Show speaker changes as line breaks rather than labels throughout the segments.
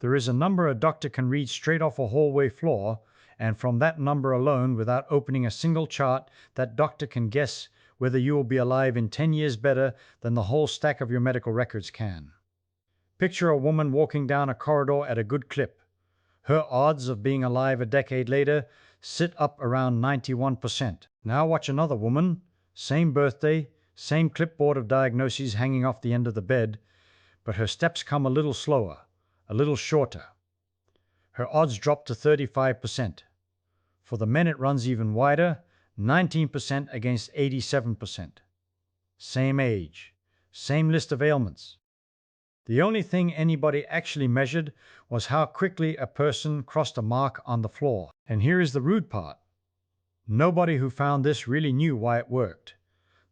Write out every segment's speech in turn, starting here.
There is a number a doctor can read straight off a hallway floor, and from that number alone, without opening a single chart, that doctor can guess whether you will be alive in 10 years better than the whole stack of your medical records can. Picture a woman walking down a corridor at a good clip. Her odds of being alive a decade later sit up around 91%. Now watch another woman, same birthday, same clipboard of diagnoses hanging off the end of the bed, but her steps come a little slower, a little shorter. Her odds drop to 35%. For the men it runs even wider, 19% against 87%. Same age, same list of ailments. The only thing anybody actually measured was how quickly a person crossed a mark on the floor. And here is the rude part. Nobody who found this really knew why it worked.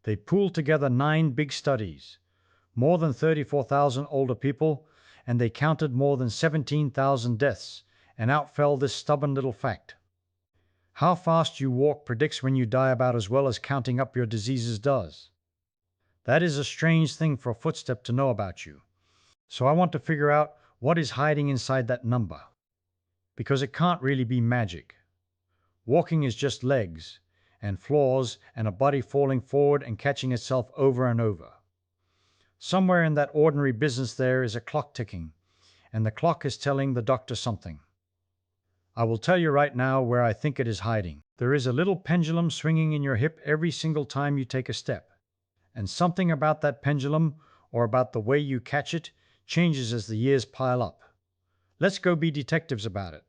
They pooled together 9 big studies, more than 34,000 older people, and they counted more than 17,000 deaths, and out fell this stubborn little fact. How fast you walk predicts when you die about as well as counting up your diseases does. That is a strange thing for a footstep to know about you. So I want to figure out what is hiding inside that number. Because it can't really be magic. Walking is just legs, and floors, and a body falling forward and catching itself over and over. Somewhere in that ordinary business there is a clock ticking, and the clock is telling the doctor something. I will tell you right now where I think it is hiding. There is a little pendulum swinging in your hip every single time you take a step. And something about that pendulum, or about the way you catch it, changes as the years pile up. Let's go be detectives about it.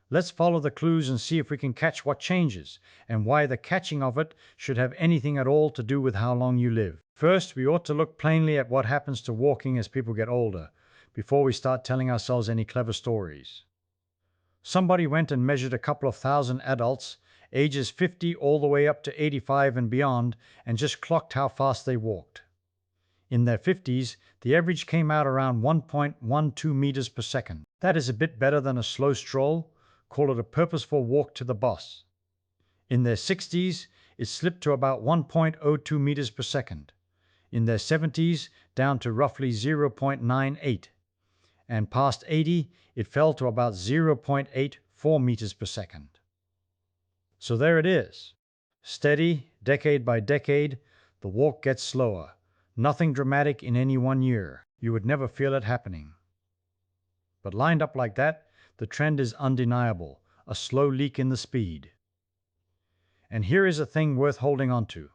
Let's follow the clues and see if we can catch what changes, and why the catching of it should have anything at all to do with how long you live. First, we ought to look plainly at what happens to walking as people get older, before we start telling ourselves any clever stories. Somebody went and measured a couple of thousand adults, ages 50 all the way up to 85 and beyond, and just clocked how fast they walked. In their 50s, the average came out around 1.12 meters per second. That is a bit better than a slow stroll. Call it a purposeful walk to the boss. In their 60s, it slipped to about 1.02 meters per second. In their 70s, down to roughly 0.98. And past 80, it fell to about 0.84 meters per second. So there it is. Steady, decade by decade, the walk gets slower. Nothing dramatic in any one year. You would never feel it happening. But lined up like that, the trend is undeniable, a slow leak in the speed. And here is a thing worth holding on to.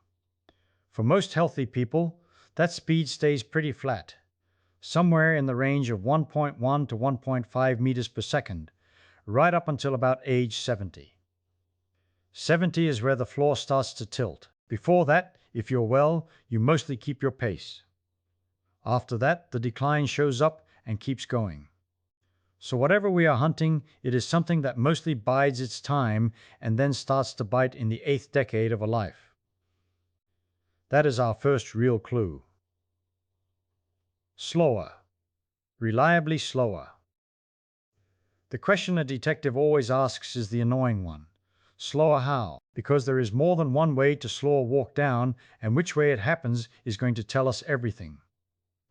For most healthy people, that speed stays pretty flat, somewhere in the range of 1.1 to 1.5 meters per second, right up until about age 70. 70 is where the floor starts to tilt. Before that, if you're well, you mostly keep your pace. After that, the decline shows up and keeps going. So whatever we are hunting, it is something that mostly bides its time and then starts to bite in the 8th decade of a life. That is our first real clue. Slower. Reliably slower. The question a detective always asks is the annoying one. Slower how? Because there is more than one way to slow a walk down, and which way it happens is going to tell us everything.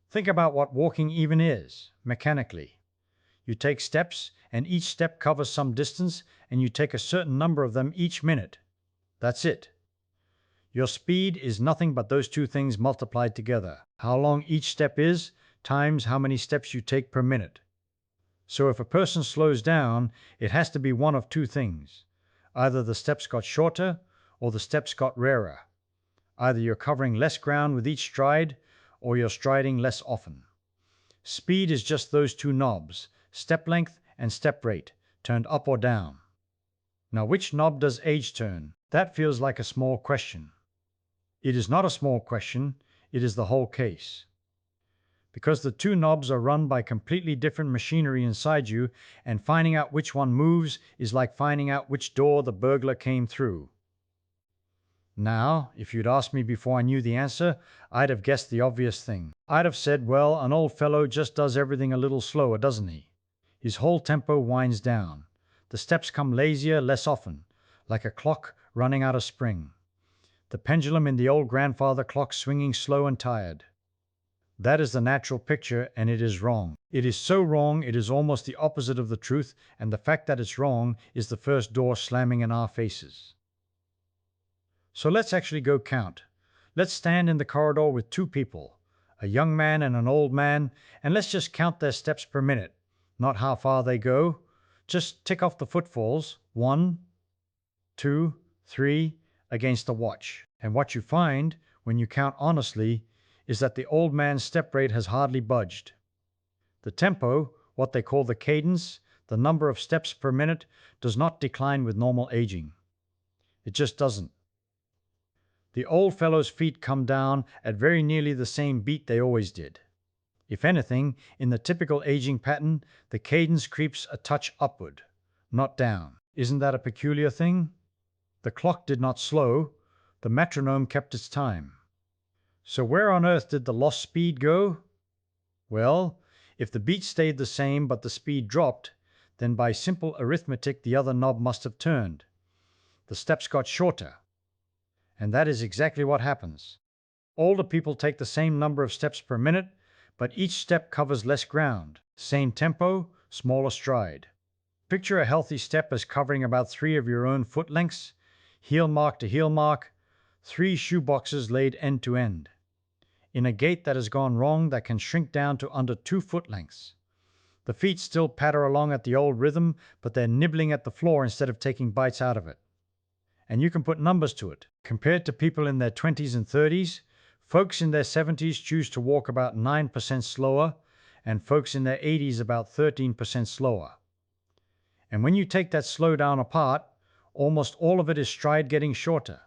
Think about what walking even is, mechanically. You take steps, and each step covers some distance, and you take a certain number of them each minute. That's it. Your speed is nothing but those two things multiplied together. How long each step is, times how many steps you take per minute. So if a person slows down, it has to be one of two things. Either the steps got shorter, or the steps got rarer. Either you're covering less ground with each stride, or you're striding less often. Speed is just those two knobs, step length and step rate, turned up or down. Now which knob does age turn? That feels like a small question. It is not a small question, it is the whole case. Because the two knobs are run by completely different machinery inside you, and finding out which one moves is like finding out which door the burglar came through. Now, if you'd asked me before I knew the answer, I'd have guessed the obvious thing. I'd have said, well, an old fellow just does everything a little slower, doesn't he? His whole tempo winds down. The steps come lazier, less often, like a clock running out of spring. The pendulum in the old grandfather clock swinging slow and tired. That is the natural picture, and it is wrong. It is so wrong, it is almost the opposite of the truth, and the fact that it's wrong is the first door slamming in our faces. So let's actually go count. Let's stand in the corridor with two people, a young man and an old man, and let's just count their steps per minute. Not how far they go. Just tick off the footfalls. 1, 2, 3, against the watch. And what you find, when you count honestly, is that the old man's step rate has hardly budged. The tempo, what they call the cadence, the number of steps per minute, does not decline with normal aging. It just doesn't. The old fellow's feet come down at very nearly the same beat they always did. If anything, in the typical aging pattern, the cadence creeps a touch upward, not down. Isn't that a peculiar thing? The clock did not slow, the metronome kept its time. So where on earth did the lost speed go? Well, if the beat stayed the same but the speed dropped, then by simple arithmetic the other knob must have turned. The steps got shorter. And that is exactly what happens. Older people take the same number of steps per minute, but each step covers less ground. Same tempo, smaller stride. Picture a healthy step as covering about 3 of your own foot lengths, heel mark to heel mark, 3 shoe boxes laid end to end. In a gait that has gone wrong, that can shrink down to under 2 foot lengths. The feet still patter along at the old rhythm, but they're nibbling at the floor instead of taking bites out of it. And you can put numbers to it. Compared to people in their 20s and 30s, folks in their 70s choose to walk about 9% slower, and folks in their 80s about 13% slower. And when you take that slowdown apart, almost all of it is stride getting shorter,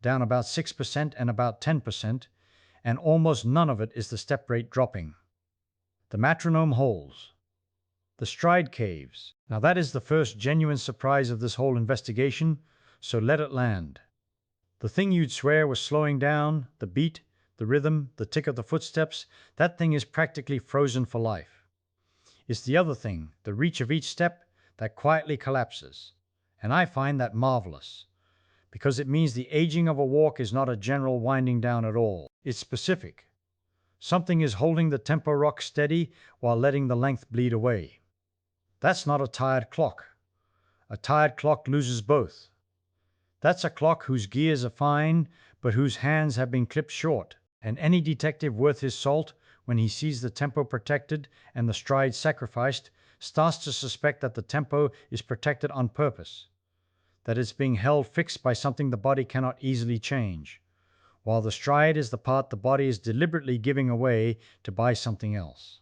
down about 6% and about 10%, and almost none of it is the step rate dropping. The metronome holds. The stride caves. Now that is the first genuine surprise of this whole investigation, so let it land. The thing you'd swear was slowing down, the beat, the rhythm, the tick of the footsteps, that thing is practically frozen for life. It's the other thing, the reach of each step, that quietly collapses. And I find that marvelous, because it means the aging of a walk is not a general winding down at all. It's specific. Something is holding the tempo rock steady while letting the length bleed away. That's not a tired clock. A tired clock loses both. That's a clock whose gears are fine, but whose hands have been clipped short. And any detective worth his salt, when he sees the tempo protected and the stride sacrificed, starts to suspect that the tempo is protected on purpose, that it's being held fixed by something the body cannot easily change, while the stride is the part the body is deliberately giving away to buy something else.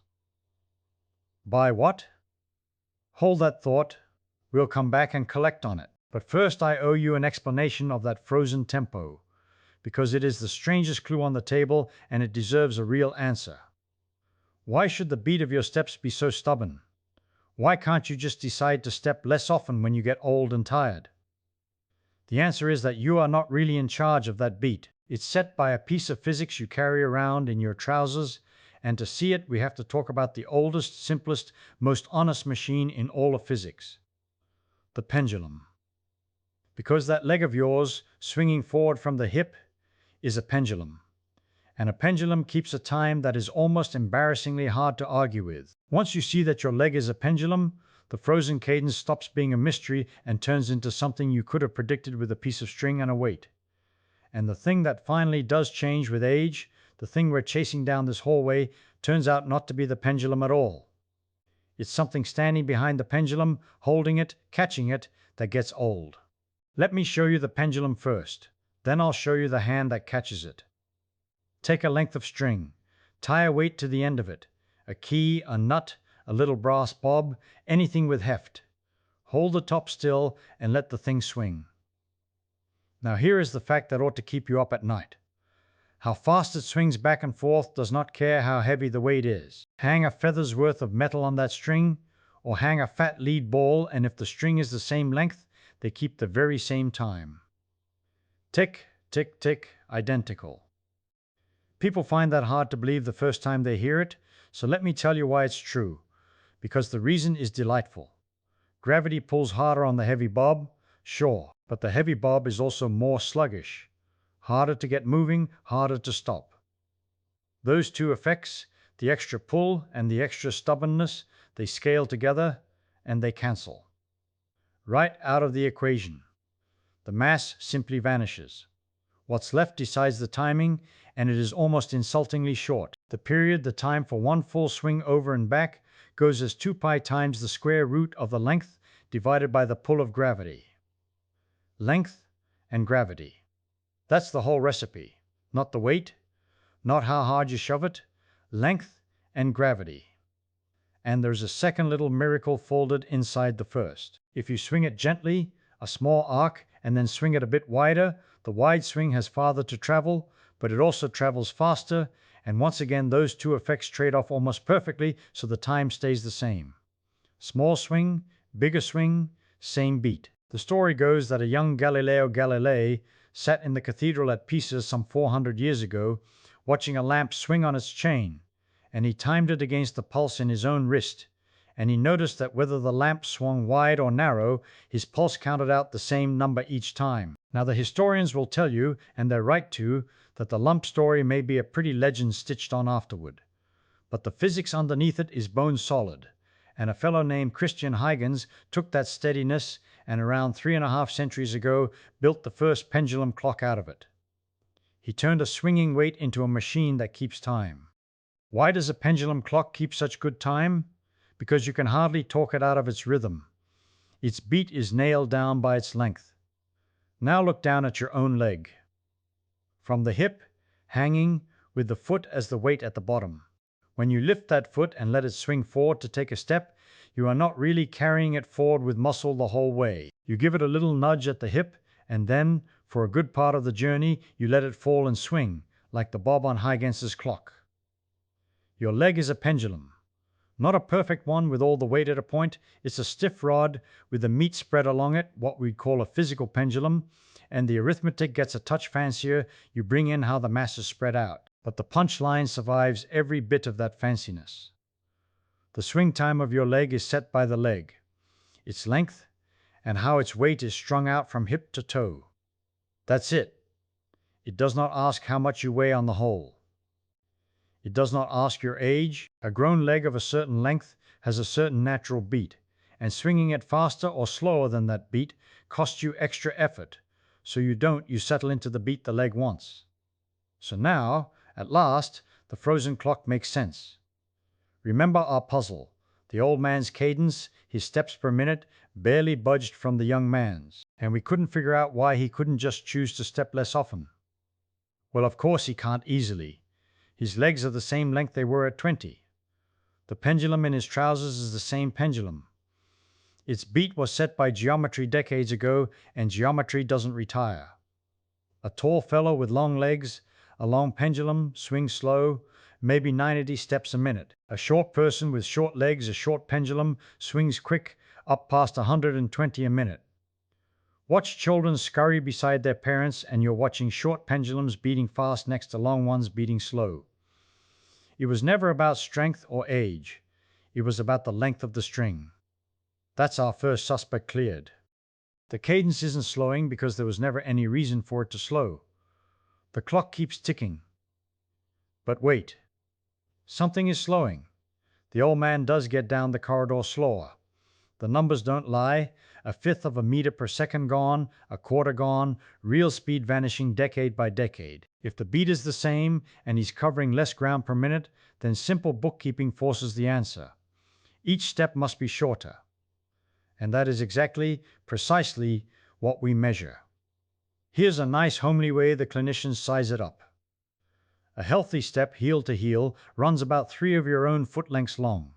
Buy what? Hold that thought. We'll come back and collect on it. But first I owe you an explanation of that frozen tempo, because it is the strangest clue on the table and it deserves a real answer. Why should the beat of your steps be so stubborn? Why can't you just decide to step less often when you get old and tired? The answer is that you are not really in charge of that beat. It's set by a piece of physics you carry around in your trousers, and to see it we have to talk about the oldest, simplest, most honest machine in all of physics, the pendulum. Because that leg of yours, swinging forward from the hip, is a pendulum. And a pendulum keeps a time that is almost embarrassingly hard to argue with. Once you see that your leg is a pendulum, the frozen cadence stops being a mystery and turns into something you could have predicted with a piece of string and a weight. And the thing that finally does change with age, the thing we're chasing down this hallway, turns out not to be the pendulum at all. It's something standing behind the pendulum, holding it, catching it, that gets old. Let me show you the pendulum first, then I'll show you the hand that catches it. Take a length of string, tie a weight to the end of it, a key, a nut, a little brass bob, anything with heft. Hold the top still and let the thing swing. Now here is the fact that ought to keep you up at night. How fast it swings back and forth does not care how heavy the weight is. Hang a feather's worth of metal on that string, or hang a fat lead ball, and if the string is the same length, they keep the very same time. Tick, tick, tick, identical. People find that hard to believe the first time they hear it, so let me tell you why it's true. Because the reason is delightful. Gravity pulls harder on the heavy bob, sure, but the heavy bob is also more sluggish. Harder to get moving, harder to stop. Those two effects, The extra pull and the extra stubbornness, they scale together and they cancel. Right out of the equation. The mass simply vanishes. What's left decides the timing, and it is almost insultingly short. The period, the time for one full swing over and back, goes as 2 pi times the square root of the length divided by the pull of gravity. Length and gravity. That's the whole recipe. Not the weight, not how hard you shove it, length and gravity. And there's a second little miracle folded inside the first. If you swing it gently, a small arc, and then swing it a bit wider, the wide swing has farther to travel, but it also travels faster, and once again those two effects trade off almost perfectly, so the time stays the same. Small swing, bigger swing, same beat. The story goes that a young Galileo Galilei sat in the cathedral at Pisa some 400 years ago, watching a lamp swing on its chain, and he timed it against the pulse in his own wrist, and he noticed that whether the lamp swung wide or narrow, his pulse counted out the same number each time. Now the historians will tell you, and they're right to, that the lump story may be a pretty legend stitched on afterward. But the physics underneath it is bone solid, and a fellow named Christian Huygens took that steadiness and around 3.5 centuries ago built the first pendulum clock out of it. He turned a swinging weight into a machine that keeps time. Why does a pendulum clock keep such good time? Because you can hardly talk it out of its rhythm. Its beat is nailed down by its length. Now look down at your own leg. From the hip, hanging, with the foot as the weight at the bottom. When you lift that foot and let it swing forward to take a step, you are not really carrying it forward with muscle the whole way. You give it a little nudge at the hip, and then, for a good part of the journey, you let it fall and swing, like the bob on Huygens's clock. Your leg is a pendulum. Not a perfect one with all the weight at a point. It's a stiff rod with the meat spread along it, what we'd call a physical pendulum, and the arithmetic gets a touch fancier. You bring in how the mass is spread out. But the punchline survives every bit of that fanciness. The swing time of your leg is set by the leg, its length, and how its weight is strung out from hip to toe. That's it. It does not ask how much you weigh on the whole. It does not ask your age. A grown leg of a certain length has a certain natural beat, and swinging it faster or slower than that beat costs you extra effort. So you settle into the beat the leg wants. So now, at last, the frozen clock makes sense. Remember our puzzle. The old man's cadence, his steps per minute, barely budged from the young man's, and we couldn't figure out why he couldn't just choose to step less often. Well, of course he can't easily. His legs are the same length they were at 20. The pendulum in his trousers is the same pendulum. Its beat was set by geometry decades ago, and geometry doesn't retire. A tall fellow with long legs, a long pendulum, swings slow, maybe 90 steps a minute. A short person with short legs, a short pendulum, swings quick, up past 120 a minute. Watch children scurry beside their parents, and you're watching short pendulums beating fast next to long ones beating slow. It was never about strength or age. It was about the length of the string. That's our first suspect cleared. The cadence isn't slowing because there was never any reason for it to slow. The clock keeps ticking. But wait. Something is slowing. The old man does get down the corridor slower. The numbers don't lie. 1/5 of a meter per second gone, a quarter gone, real speed vanishing decade by decade. If the beat is the same and he's covering less ground per minute, then simple bookkeeping forces the answer. Each step must be shorter. And that is precisely what we measure. Here's a nice homely way the clinicians size it up. A healthy step, heel to heel, runs about 3 of your own foot lengths long.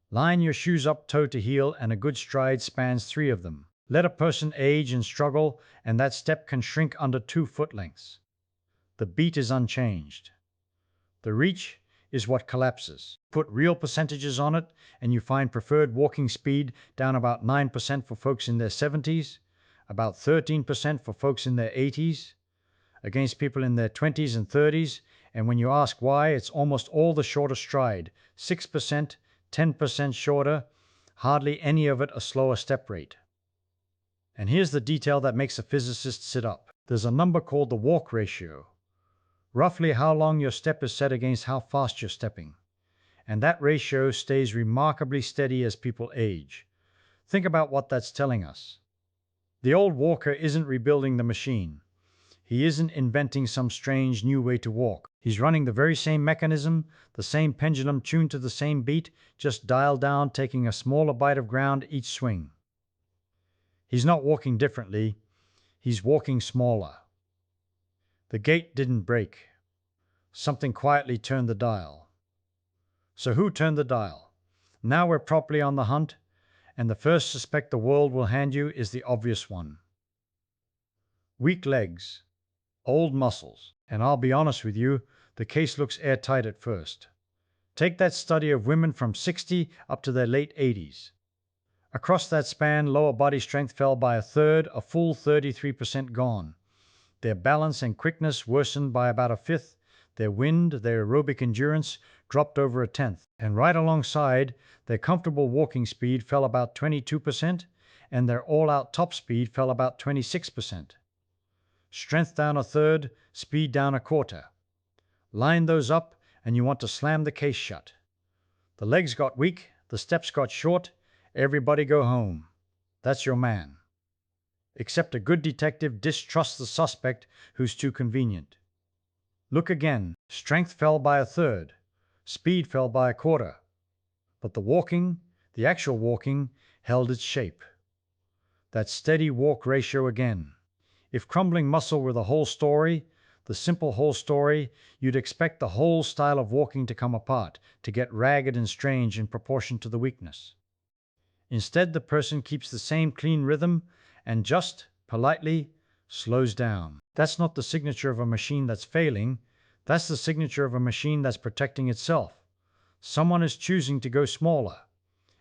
Line your shoes up toe to heel, and a good stride spans 3 of them. Let a person age and struggle, and that step can shrink under 2 foot lengths. The beat is unchanged. The reach is what collapses. Put real percentages on it, and you find preferred walking speed down about 9% for folks in their 70s, about 13% for folks in their 80s, against people in their 20s and 30s, and when you ask why, it's almost all the shorter stride, 6%, 10% shorter, hardly any of it a slower step rate. And here's the detail that makes a physicist sit up. There's a number called the walk ratio. Roughly how long your step is set against how fast you're stepping. and that ratio stays remarkably steady as people age. Think about what that's telling us. The old walker isn't rebuilding the machine. He isn't inventing some strange new way to walk. He's running the very same mechanism, the same pendulum tuned to the same beat, just dialed down, taking a smaller bite of ground each swing. He's not walking differently, he's walking smaller. The gate didn't break. Something quietly turned the dial. So who turned the dial? Now we're properly on the hunt, and the first suspect the world will hand you is the obvious one. Weak legs, old muscles, and I'll be honest with you, the case looks airtight at first. Take that study of women from 60 up to their late 80s. Across that span, lower body strength fell by a third, a full 33% gone. Their balance and quickness worsened by about a fifth. Their wind, their aerobic endurance dropped over a tenth. And right alongside, their comfortable walking speed fell about 22%, and their all-out top speed fell about 26%. Strength down a third, speed down a quarter. Line those up, and you want to slam the case shut. The legs got weak, the steps got short, everybody go home. That's your man. Except a good detective distrusts the suspect who's too convenient. Look again. Strength fell by a third. Speed fell by a quarter. But the walking, the actual walking, held its shape. That steady walk ratio again. If crumbling muscle were the whole story, the simple whole story, you'd expect the whole style of walking to come apart, to get ragged and strange in proportion to the weakness. Instead, the person keeps the same clean rhythm and just, politely, slows down. That's not the signature of a machine that's failing. That's the signature of a machine that's protecting itself. Someone is choosing to go smaller.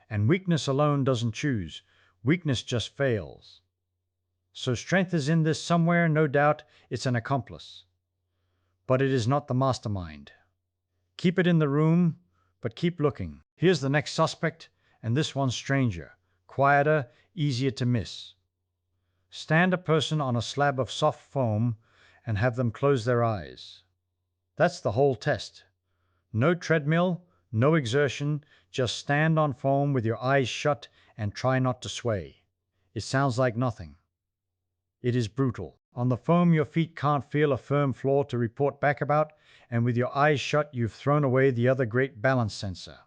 And weakness alone doesn't choose. Weakness just fails. So strength is in this somewhere, no doubt. It's an accomplice. But it is not the mastermind. Keep it in the room, but keep looking. Here's the next suspect, and this one's stranger, quieter, easier to miss. Stand a person on a slab of soft foam and have them close their eyes. That's the whole test. No treadmill, no exertion, just stand on foam with your eyes shut and try not to sway. It sounds like nothing. It is brutal. On the foam, your feet can't feel a firm floor to report back about, and with your eyes shut, you've thrown away the other great balance sensor.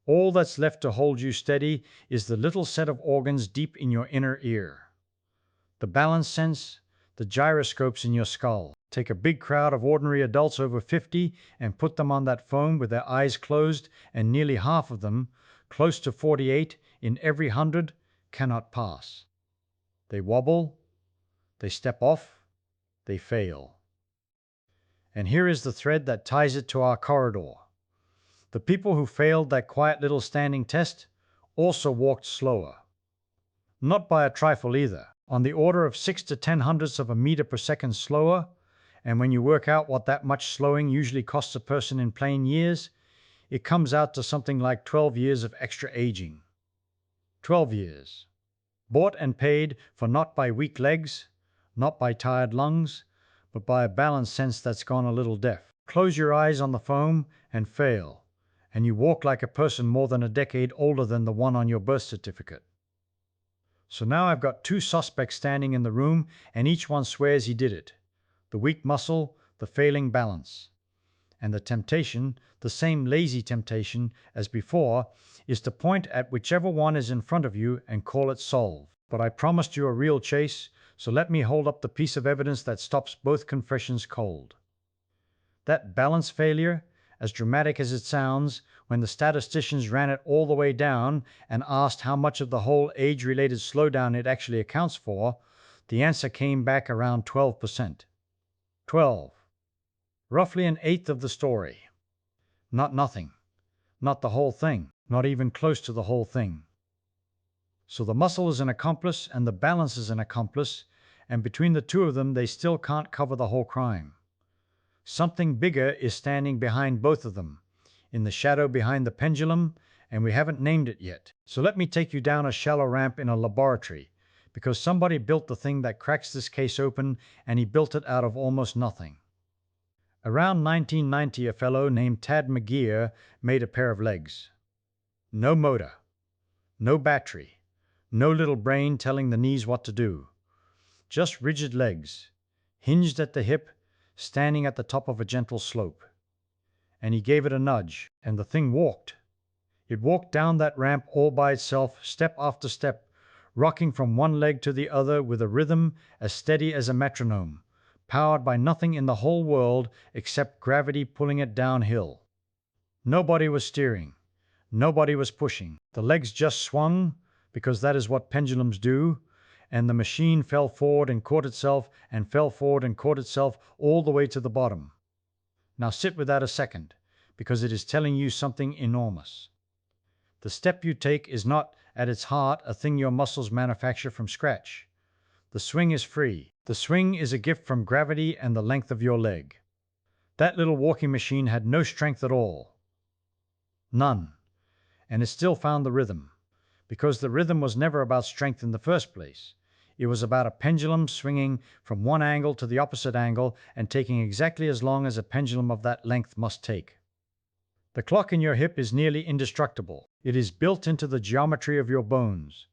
All that's left to hold you steady is the little set of organs deep in your inner ear. The balance sense, the gyroscopes in your skull. Take a big crowd of ordinary adults over 50 and put them on that foam with their eyes closed, and nearly half of them, close to 48 in every 100, cannot pass. They wobble, they step off, they fail. And here is the thread that ties it to our corridor. The people who failed that quiet little standing test also walked slower. Not by a trifle either, on the order of 6 to 10 hundredths of a meter per second slower, and when you work out what that much slowing usually costs a person in plain years, it comes out to something like 12 years of extra aging. 12 years. Bought and paid for not by weak legs, not by tired lungs, but by a balance sense that's gone a little deaf. Close your eyes on the foam and fail, and you walk like a person more than a decade older than the one on your birth certificate. So now I've got two suspects standing in the room, and each one swears he did it. The weak muscle, the failing balance. And the temptation, the same lazy temptation as before, is to point at whichever one is in front of you and call it solved. But I promised you a real chase, so let me hold up the piece of evidence that stops both confessions cold. That balance failure, as dramatic as it sounds, when the statisticians ran it all the way down and asked how much of the whole age-related slowdown it actually accounts for, the answer came back around 12%. 12. Roughly an eighth of the story. Not nothing. Not the whole thing. Not even close to the whole thing. So the muscle is an accomplice and the balance is an accomplice, and between the two of them they still can't cover the whole crime. Something bigger is standing behind both of them, in the shadow behind the pendulum, and we haven't named it yet. So let me take you down a shallow ramp in a laboratory, because somebody built the thing that cracks this case open, and he built it out of almost nothing. Around 1990, a fellow named Tad McGeer made a pair of legs. No motor, no battery, no little brain telling the knees what to do. Just rigid legs, hinged at the hip, standing at the top of a gentle slope. And he gave it a nudge, and the thing walked. It walked down that ramp all by itself, step after step, rocking from one leg to the other with a rhythm as steady as a metronome, powered by nothing in the whole world except gravity pulling it downhill. Nobody was steering. Nobody was pushing. The legs just swung, because that is what pendulums do, and the machine fell forward and caught itself and fell forward and caught itself all the way to the bottom. Now sit with that a second, because it is telling you something enormous. The step you take is not, at its heart, a thing your muscles manufacture from scratch. The swing is free. The swing is a gift from gravity and the length of your leg. That little walking machine had no strength at all. None. And it still found the rhythm, because the rhythm was never about strength in the first place. It was about a pendulum swinging from one angle to the opposite angle and taking exactly as long as a pendulum of that length must take. The clock in your hip is nearly indestructible. It is built into the geometry of your bones.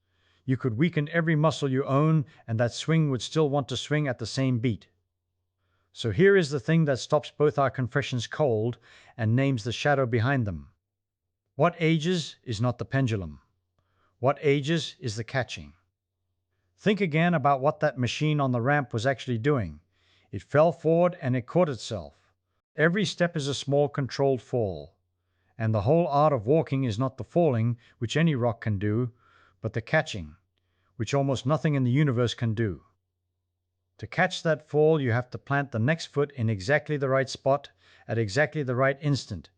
You could weaken every muscle you own, and that swing would still want to swing at the same beat. So here is the thing that stops both our confessions cold and names the shadow behind them. What ages is not the pendulum. What ages is the catching. Think again about what that machine on the ramp was actually doing. It fell forward and it caught itself. Every step is a small controlled fall. And the whole art of walking is not the falling, which any rock can do, but the catching, which almost nothing in the universe can do. To catch that fall, you have to plant the next foot in exactly the right spot, at exactly the right instant,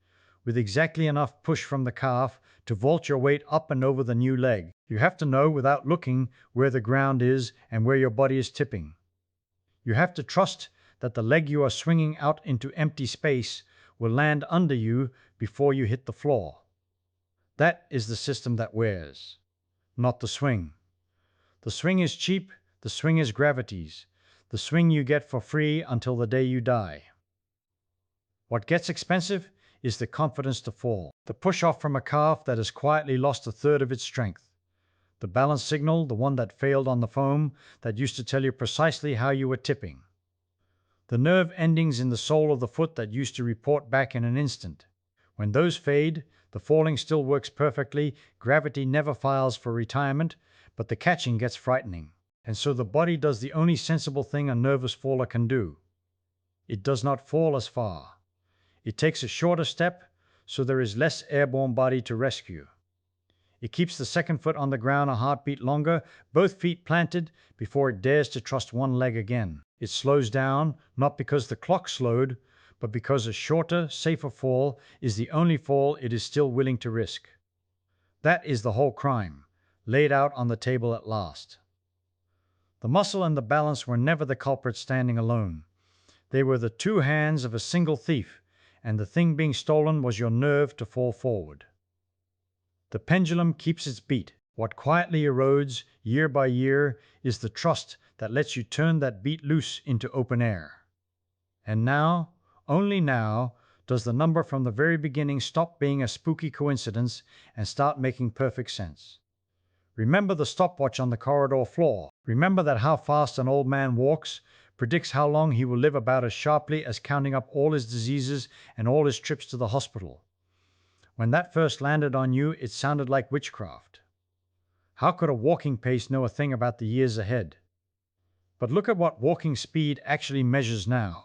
with exactly enough push from the calf to vault your weight up and over the new leg. You have to know without looking where the ground is and where your body is tipping. You have to trust that the leg you are swinging out into empty space will land under you before you hit the floor. That is the system that wears, not the swing. The swing is cheap, the swing is gravity's, the swing you get for free until the day you die. What gets expensive is the confidence to fall, the push-off from a calf that has quietly lost a third of its strength, the balance signal, the one that failed on the foam, that used to tell you precisely how you were tipping, the nerve endings in the sole of the foot that used to report back in an instant. When those fade, the falling still works perfectly, gravity never files for retirement, but the catching gets frightening. And so the body does the only sensible thing a nervous faller can do. It does not fall as far. It takes a shorter step, so there is less airborne body to rescue. It keeps the second foot on the ground a heartbeat longer, both feet planted, before it dares to trust one leg again. It slows down, not because the clock slowed, but because a shorter, safer fall is the only fall it is still willing to risk. That is the whole crime, laid out on the table at last. The muscle and the balance were never the culprit standing alone. They were the two hands of a single thief, and the thing being stolen was your nerve to fall forward. The pendulum keeps its beat. What quietly erodes, year by year, is the trust that lets you turn that beat loose into open air. And now, only now, does the number from the very beginning stop being a spooky coincidence and start making perfect sense. Remember the stopwatch on the corridor floor. Remember that how fast an old man walks predicts how long he will live about as sharply as counting up all his diseases and all his trips to the hospital. When that first landed on you, it sounded like witchcraft. How could a walking pace know a thing about the years ahead? But look at what walking speed actually measures now.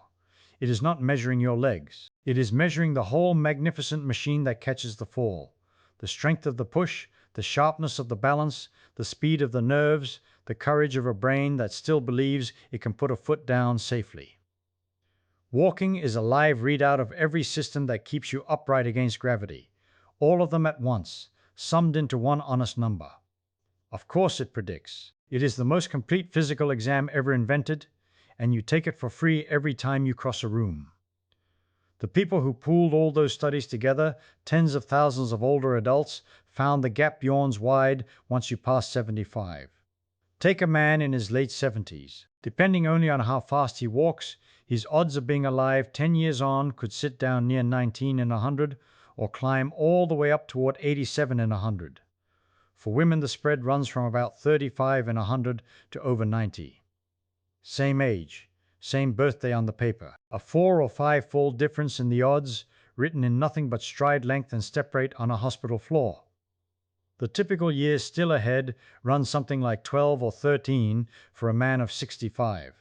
It is not measuring your legs. It is measuring the whole magnificent machine that catches the fall. The strength of the push, the sharpness of the balance, the speed of the nerves, the courage of a brain that still believes it can put a foot down safely. Walking is a live readout of every system that keeps you upright against gravity. All of them at once, summed into one honest number. Of course it predicts. It is the most complete physical exam ever invented, and you take it for free every time you cross a room. The people who pooled all those studies together, tens of thousands of older adults, found the gap yawns wide once you pass 75. Take a man in his late 70s. Depending only on how fast he walks, his odds of being alive 10 years on could sit down near 19 in 100 or climb all the way up toward 87 in 100. For women, the spread runs from about 35 in 100 to over 90. Same age, same birthday on the paper. A 4 or 5-fold difference in the odds, written in nothing but stride length and step rate on a hospital floor. The typical years still ahead run something like 12 or 13 for a man of 65,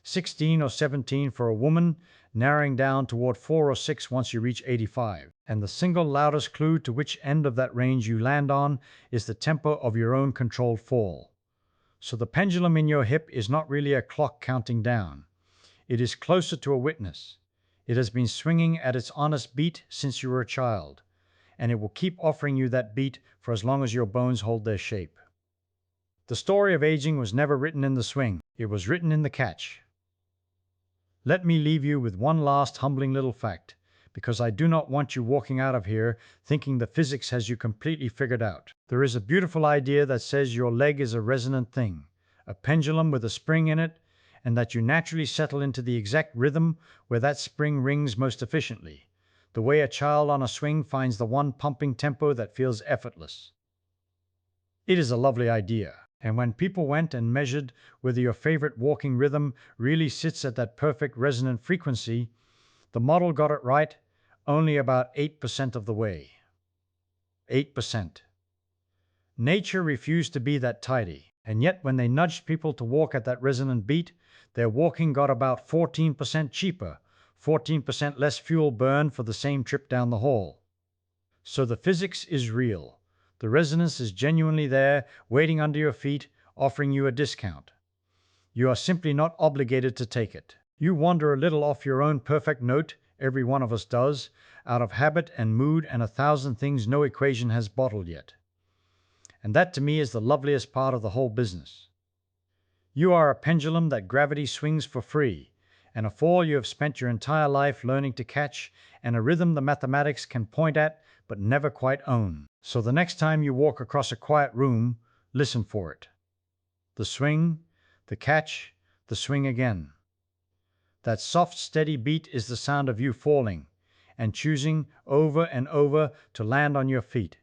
16 or 17 for a woman, narrowing down toward 4 or 6 once you reach 85. And the single loudest clue to which end of that range you land on is the tempo of your own controlled fall. So the pendulum in your hip is not really a clock counting down. It is closer to a witness. It has been swinging at its honest beat since you were a child, and it will keep offering you that beat for as long as your bones hold their shape. The story of aging was never written in the swing. It was written in the catch. Let me leave you with one last humbling little fact, because I do not want you walking out of here thinking the physics has you completely figured out. There is a beautiful idea that says your leg is a resonant thing, a pendulum with a spring in it, and that you naturally settle into the exact rhythm where that spring rings most efficiently, the way a child on a swing finds the one pumping tempo that feels effortless. It is a lovely idea, and when people went and measured whether your favorite walking rhythm really sits at that perfect resonant frequency, the model got it right only about 8% of the way. 8%. Nature refused to be that tidy, and yet when they nudged people to walk at that resonant beat, their walking got about 14% cheaper, 14% less fuel burn for the same trip down the hall. So the physics is real. The resonance is genuinely there, waiting under your feet, offering you a discount. You are simply not obligated to take it. You wander a little off your own perfect note, every one of us does, out of habit and mood and 1,000 things no equation has bottled yet. And that to me is the loveliest part of the whole business. You are a pendulum that gravity swings for free, and a fall you have spent your entire life learning to catch, and a rhythm the mathematics can point at but never quite own. So the next time you walk across a quiet room, listen for it. The swing, the catch, the swing again. That soft, steady beat is the sound of you falling and choosing over and over to land on your feet.